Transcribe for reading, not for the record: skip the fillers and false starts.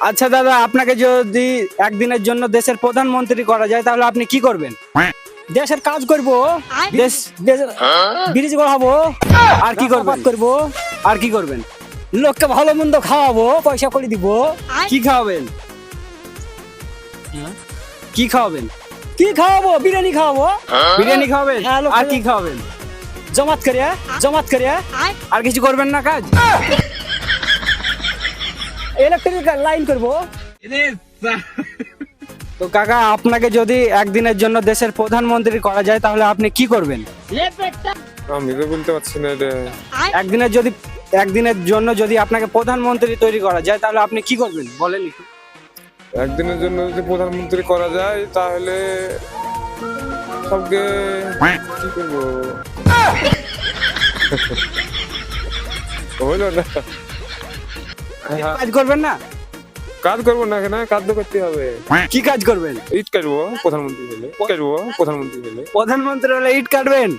আচ্ছা দাদা, আপনাকে যদি একদিনের জন্য দেশের প্রধানমন্ত্রী করা যায় তাহলে আপনি কি করবেন? দেশের কাজ করব, দেশ দেশের ব্রিজ গড়াবো, আর কি করবেন? করব, আর কি করবেন? লোককে ভালো মন্দ খাওয়াবো, পয়সা করে দিব। কি খাওয়াবেন? কি খাওয়াবেন? কি খাওয়াবো? বিরিয়ানি খাওয়াবো, বিরিয়ানি খাওয়াবেন? হ্যাঁ, লোক আর কি খাওয়াবেন? জমাত করে, জমাত করে। আর কিছু করবেন না কাজ? ইলেকট্রিক লাইন করব। তো কাকা, আপনাকে যদি একদিনের জন্য দেশের প্রধানমন্ত্রী করা যায় তাহলে আপনি কি করবেন? আমি তো বলতে পারছি না এটা। একদিনের জন্য যদি আপনাকে প্রধানমন্ত্রী তৈরি করা যায় তাহলে আপনি কি করবেন বলেন একটু। একদিনের জন্য যদি প্রধানমন্ত্রী করা যায় তাহলে সবকে কি করবো? হইলো না। কাজ করবেন না? কাজ করবো না কেন? কাজ তো করতে হবে। কি কাজ করবেন? ইট কাটবো প্রধানমন্ত্রী হলে, কাটবো প্রধানমন্ত্রী হলে। প্রধানমন্ত্রী হলে ইট কাটবেন?